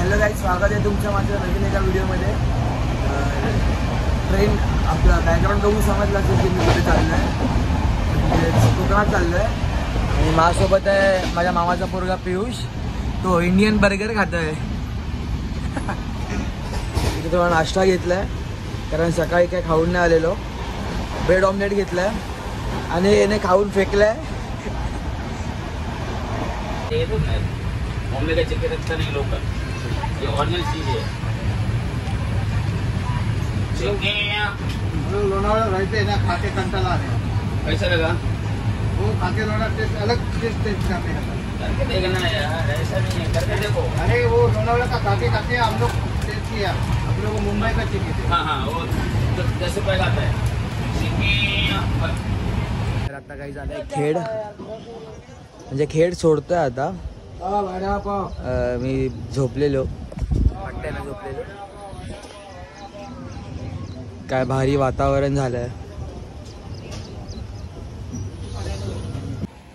Hello guys, स्वागत आहे तुमचं माझ्या नवीन एका व्हिडिओमध्ये. ट्रेन आपला बॅकग्राऊंड बघून समजलं असेल की मी कुठे चाललो आहे. म्हणजे कोकणात चाललो आहे आणि माझ्यासोबत आहे माझ्या मामाचा पोरगा पियुष. तो इंडियन बर्गर खातो आहे. इथे थोडा नाश्ता घेतला आहे कारण सकाळी काय खाऊन नाही आलेलो. ब्रेड ऑमलेट घेतला आहे आणि याने खाऊन फेकलं आहे. बॉम्बे का चिकन अच्छा नहीं लोकल, ये ओरिजिनल चीज है। लोनावाला रहते ना, खाके कंटाला है। कैसा लगा? वो खाके लोनावाला टेस्ट अलग टेस्ट करते हैं। करके देखना यार, ऐसा नहीं है, करके देखो। अरे वो लोनावाला का खाके हम लोग टेस्ट किया। हम लोग को मुंबई का चिकन है। हाँ हाँ, वो 10 रुपये का आता है तर आता काही झालंय खेड, म्हणजे खेड सोडतोय आता. मी झोपलेलो, पट्ट्याला झोपलेलो. काय भारी वातावरण झालंय.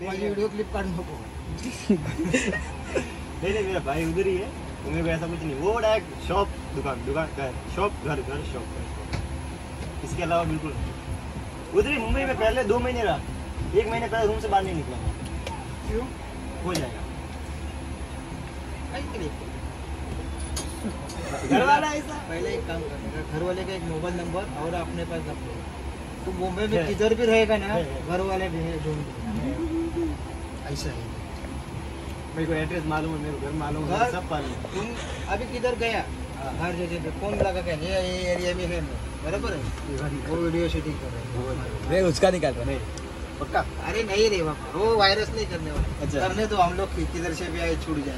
वीडियो क्लिप काढ नको. नहीं मेरा भाई उधर ही है, मेरे को ऐसा कुछ नहीं. वो डायरेक्ट शॉप दुकान घर शॉप घर घर शॉप, इसके अलावा बिल्कुल उधर ही. मुंबई में पहले 2 महीने रहा, 1 महीने पहले रूम से बाहर नहीं निकला. क्यों? हो जाएगा. घर वाला ऐसा. पहले एक काम करना, घर वाले का एक मोबाइल नंबर और अपने पास रख लो. तो मुंबई में किधर भी रहेगा ना, घर वाले ढूंढ ऐसा है. मेरे को एड्रेस मालूम है, मेरे को घर मालूम है, सब मालूम है. तुम अभी किधर गया, हर जगह पे फोन लगा के ये एरिया में है बराबर है. वो वीडियो शूटिंग कर रहे हैं. उसका निकाल रहा. नहीं पक्का. अरे नहीं रे बाबा, वो वायरस नहीं करने वाला. अच्छा. करने तो हम लोग किधर से भी आए छूट जाए.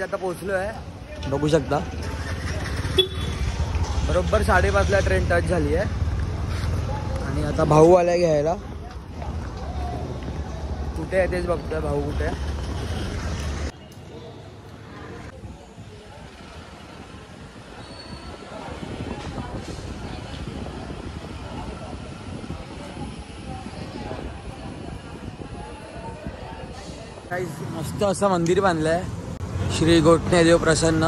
आता पोहोचलो आहे, बघू शकता. बरोबर 5:30ला ट्रेन टच झाली आहे आणि आता भाऊ आलाय घ्यायला. कुठे आहे तेच बघतोय, भाऊ कुठे आहे. काही मस्त असं मंदिर बांधलंय, श्री घोटणे देव प्रसन्न.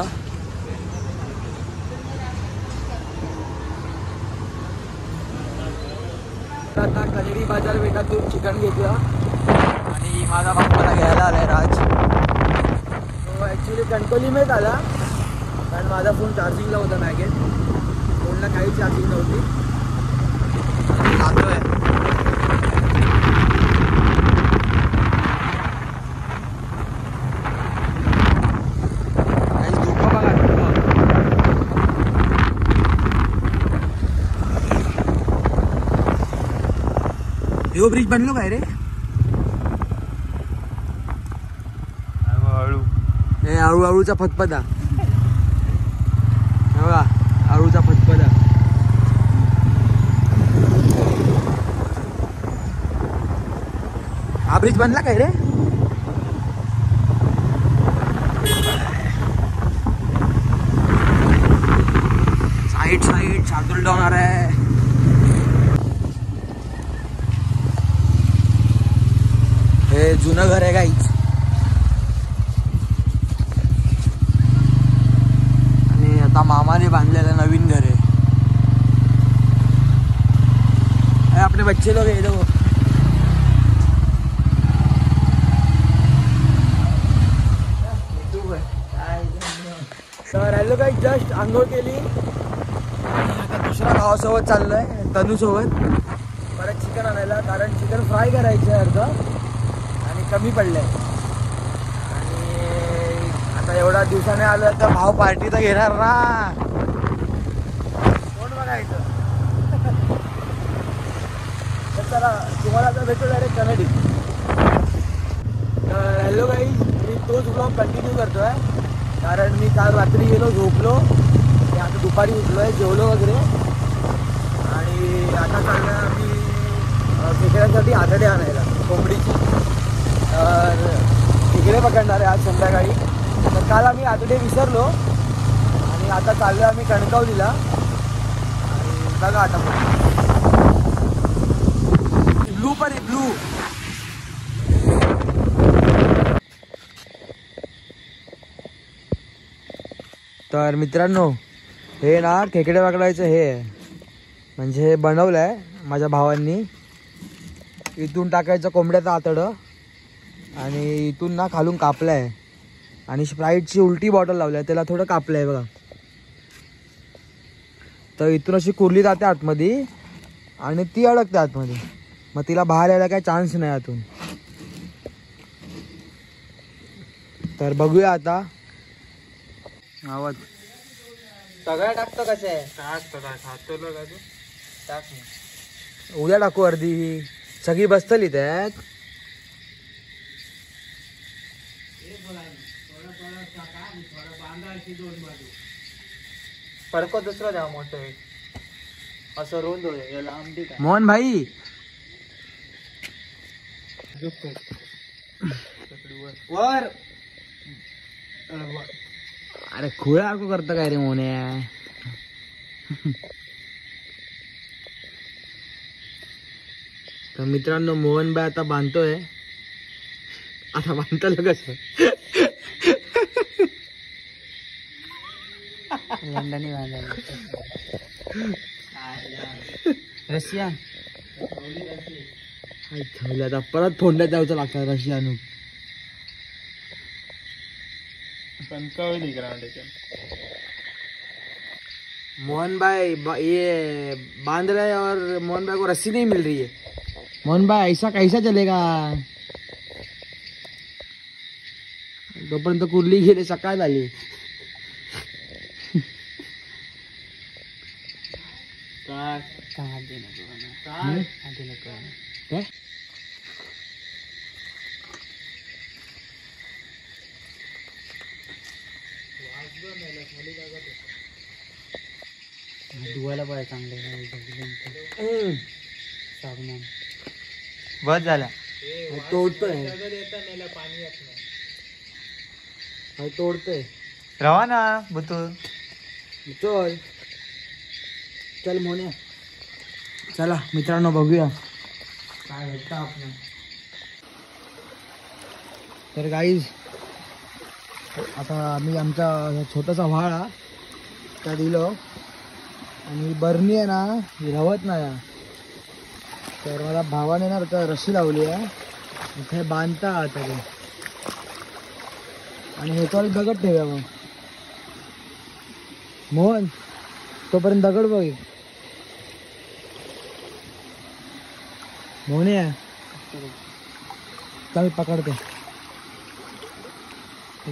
आता कनेरी बाजार पेठातून चिकन घेतलं आणि माझा बाप्पाला घ्यायला आलाय राज. तो ॲक्च्युली कणकोलीमध्ये आला कारण माझा फोन चार्जिंगला होता मॅगेत. फोनला काही चार्जिंग नव्हती. जातोय. यो ब्रिज बनलो काय रे? हे आळूचा फतफदा बघा, आळूचा फतफदा. हा ब्रिज बनला काय रे? साईड शार्दुल डोंगर आहे. हे जुनं घर आहे गाईच. आणि आता मामाने बांधलेलं नवीन घर आहे. आपले बच्चे लोग ये देखो. तर हॅलो गाईज, जस्ट आंघोळ केली आणि आता दुसऱ्या भावासोबत चाललोय, तनूसोबत परत चिकन आणायला. कारण चिकन फ्राय करायचं आहे अर्ध आणि कमी पडलंय. आणि आता एवढ्या दिवसाने आलं तर भाव पार्टी तर घेणार ना. कोण बघायचं. तर चला, तुम्हाला आता भेटू डायरेक्ट कनेडी. हॅलो गाईज, मी तोच ब्लॉग कंटिन्यू करतो आहे कारण मी काल रात्री गेलो झोपलो आणि आता दुपारी उठलो आहे, जेवलो वगैरे आणि आता चाललो आहे आम्ही खेकड्यांसाठी आतडे आणायला कोंबडीची. तर खेकडे पकडणार आहे आज संध्याकाळी. तर काल आम्ही आतडे विसरलो आणि आता चाललो आहे आम्ही कणकवलीला आणि बघा आता ब्लू पण आहे ब्लू. तर मित्रांनो हे ना खेकडे पकडायचं हे आहे, म्हणजे हे बनवलं आहे माझ्या भावांनी. इथून टाकायचं कोंबड्याचं आतडं आणि इथून ना खालून कापलं आहे आणि स्प्राईटची उलटी बॉटल लावली आहे, त्याला थोडं कापलं आहे बघा. तर इथून अशी कुरली जाते आतमध्ये आणि ती अडकते आतमध्ये, मग तिला बाहेर यायला काही चान्स नाही आतून. तर बघूया आता आवाज सगळ्या टाकतो कसे टाक. उद्या टाकू अर्धी, सगळी बसतली त्यात. फडको दुसरा द्या मोठं असं रोल मोहन भाई. वर अरे खुळा अर्को करतं काय रे मोन्या. तर मित्रांनो मोहन भाई आता बांधतोय. आता बांधतो कसं लंडनी बांधायला रशिया ठेवलं. आता परत फोंड्यात जायचं लागतं रशियानू. मोहन भाई ये बांध रहे और मोहन भाई को रस्सी नहीं मिल रही है. मोहन भाई ऐसा कैसा चलेगा. तोपर्यंत कुर्ली गेले, सकाळ झाली. काय धुवायला पाहिजे चांगले साबण. बस झाला. तोडतोय तोडतोय. रवा ना बुतू. चल चल मोन्या. चला मित्रांनो बघूया काय भेटतं आपण. तर गाईज आता आम्ही आमचा छोटासा व्हाळा त्या दिलो आणि बरणी आहे ना ही रवत नाही. तर मला भावाने ना आता रशी लावली आहे, इथे बांधता आता ते आणि ह्याच्यावर दगड ठेवूया. मग मोहन तोपर्यंत दगड बघ. मोहन मी पकडते.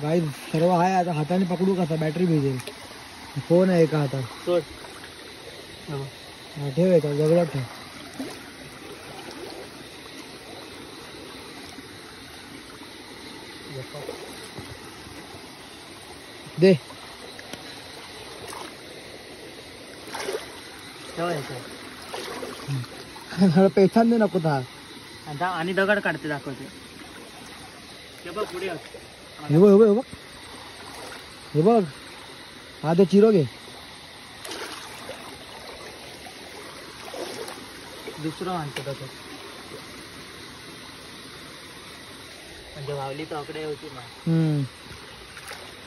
काही सर्व आहे आता हाताने पकडू कसा, बॅटरी भिजेल. फोन आहे एका हातात. ठेव येतो दगडात ठेव. दे पेचान दे नको था. आणि दगड काढते दाखवते. हे बघ पुढे हे बघ हे बघ हे बघ. हा ते चिरो घे. दुसरं आणतो तसं म्हणजे वावली तर आकडे होती ना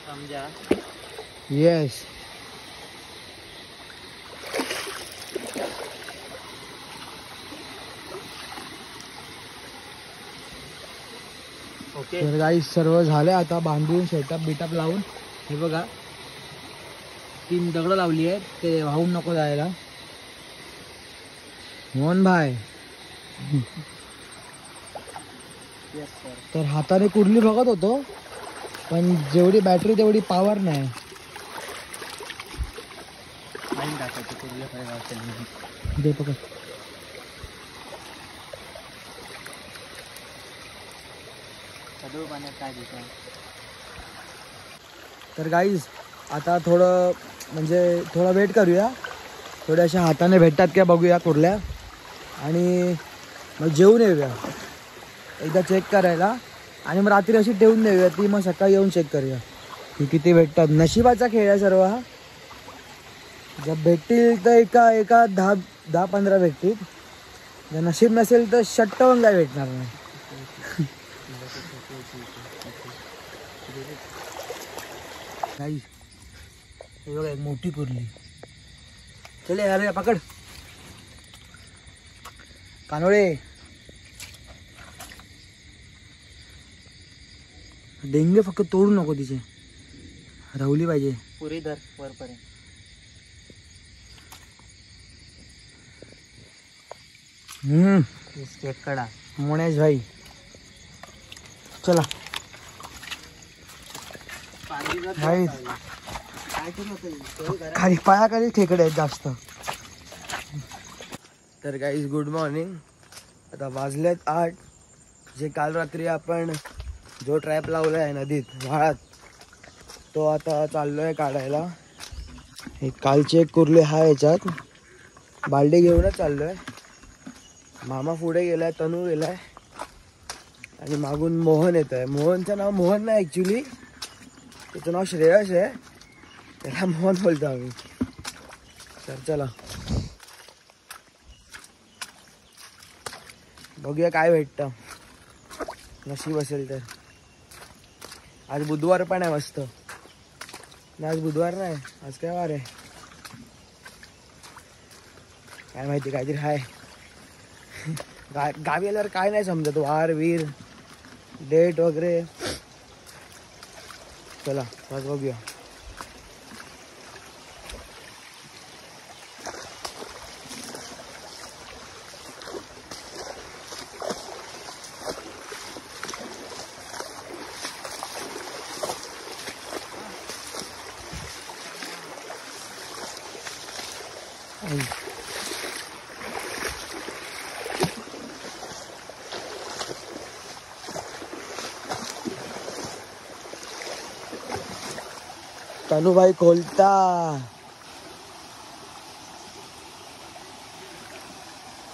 समजा. Yes okay. तर गाईस सर्व झाले आता बांधून सेटअप बिटअप लावून. हे बघा 3 दगड लावली आहेत, ते वाहून नको जायला. मोहन भाई तर हाताने कुर्ली बघत होतो पण जेवढी बॅटरी तेवढी पॉवर नाही. दे पकड. खडूळ पाण्यात काय दिसतं. तर गाईज आता थोडं म्हणजे थोडा वेट करूया, थोड्या अशा हाताने भेटतात क्या बघूया कुर्ल्या, आणि मग जेवून येऊया एकदा चेक करायला, आणि मग रात्री अशी ठेवून देऊया, ती मग सकाळी येऊन चेक करूया की किती भेटतात. नशिबाचा खेळ आहे सर्व हा, जर भेटतील तर एका एका 10-15 भेटतील, जर नशीब नसेल तर शट्टवून काय भेटणार नाही. हे बघा एक मोठी कुर्ली. चले अरे पकड कानोळे. डेंगे फक्त तोडू नको, तिचे राहुली पाहिजे पुरी धर वरपर्यंत. स्केट कडा मोनेश भाई. चला भाई, खाली पायाखाली खेकडे आहेत जास्त. तर गाईज गुड मॉर्निंग. आता वाजलेत 8. जे काल रात्री आपण जो ट्रॅप लावला आहे नदीत व्हाळात, तो आता चाललो आहे काढायला. हे कालचे एक कुर्ले हा याच्यात बाल्डी घेऊनच चाललो आहे. मामा पुढे गेलाय, तनू गेलाय, आणि मागून मोहन येत आहे. मोहनचं नाव मोहन नाही ॲक्च्युली, त्याचं नाव श्रेयस आहे, त्याला मोहन बोलतो आम्ही. तर चला बघूया काय भेटतं, नशीब असेल तर. आज बुधवार पण आहे मस्त. नाही आज बुधवार नाही, आज काय वार आहे काय माहिती, काहीतरी आहे. गावी आल्यावर काय नाही समजत, वार वीर डेट वगैरे. चला आज बघूया. तनुभाई खोलता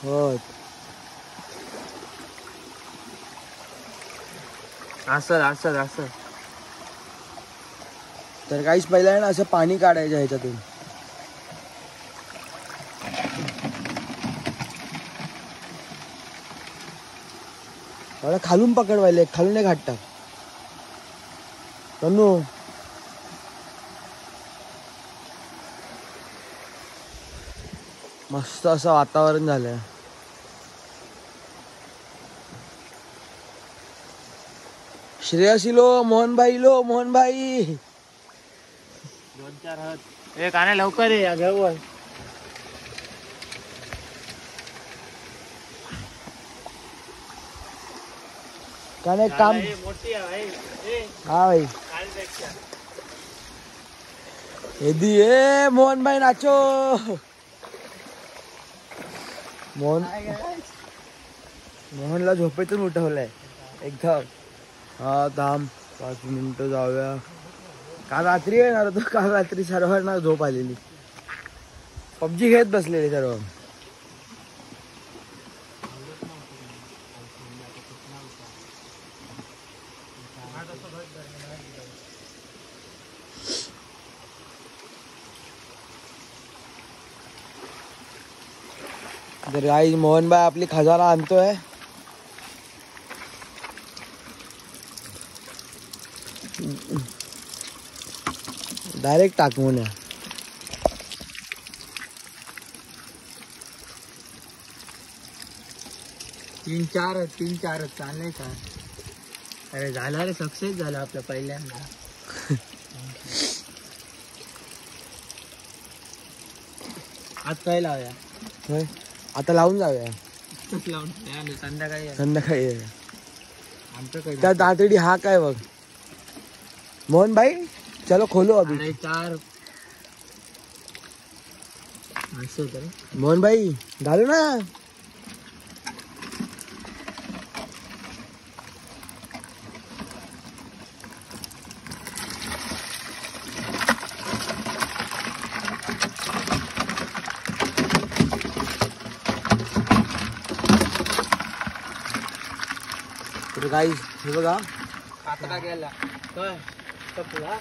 होत. असं तर काहीच पहिला आहे ना असं पाणी काढायचं ह्याच्यातून. मला खालून पकडवायले, खालून एक हात टाक तनू. मस्त असं वातावरण झालंय. श्रेयसी लो, मोहनभाई लो, मोहनभाई 2-4 हात. ए कान्या लवकर ये या घेऊन. का नाही काम. मोठी आहे हा भाई एदी. ए मोहनभाई नाचो. मोहनला झोपेतून उठवलंय एकदम. हा थांब 5 मिनिटं जाऊया. काल रात्री येणार होतो, काल रात्री सर्वांना झोप आलेली, पबजी खेळत बसलेले सर्व. तर आई मोहनभाई आपली खजाना आणतोय. डायरेक्ट टाकून या. तीन चार चाललंय का. अरे झाला रे, सक्सेस झाला आपल्या पहिल्यांदा. आज काय लावूया. होय आता लावून जाऊया. संध्याकाळी संध्याकाळी त्या तातडी हा काय बघ. मोहन भाई चलो खोलो अभी. 4 मोहन भाई घालू ना. तर गाईज हे बघा कातरा गेला काय सपला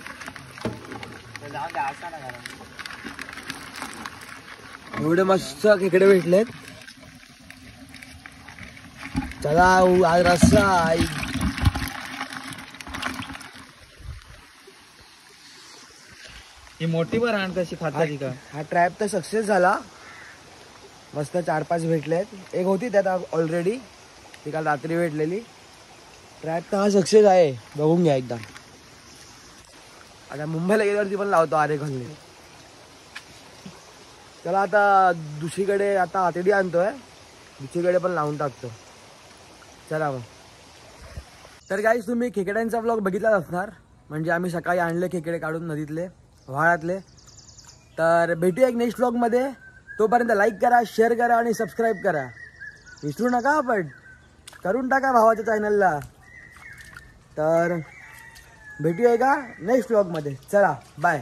जाऊन द्या असा ना घरा एवढे मस्त खेकडे भेटलेत. चला आज रस्सा ही मोठी बरं आण कशी खाताची का हा ट्रॅप तर सक्सेस झाला. मस्त 4-5 भेटलेत. एक होती त्यात ऑलरेडी ती काल रात्री भेटलेली. ट्रॅप तर हा सक्सेस आहे, बघून घ्या एकदा. आता मुंबईला गेल्यावरती पण लावतो आरे खाल्ले. चला आता दुसरीकडे आता आतडी आणतोय, दुसरीकडे पण लावून टाकतो. चला मग. तर गाईस तुम्ही खेकड्यांचा ब्लॉग बघितलाच असणार. म्हणजे आम्ही सकाळी आणले खेकडे काढून नदीतले व्हाळातले. तर भेटूया एक नेक्स्ट ब्लॉगमध्ये. तोपर्यंत लाईक करा, शेअर करा आणि सबस्क्राईब करा. विसरू नका, पण करून टाका भावाच्या चॅनलला. तर भेटूया का नेक्स्ट ब्लॉगमध्ये. चला बाय.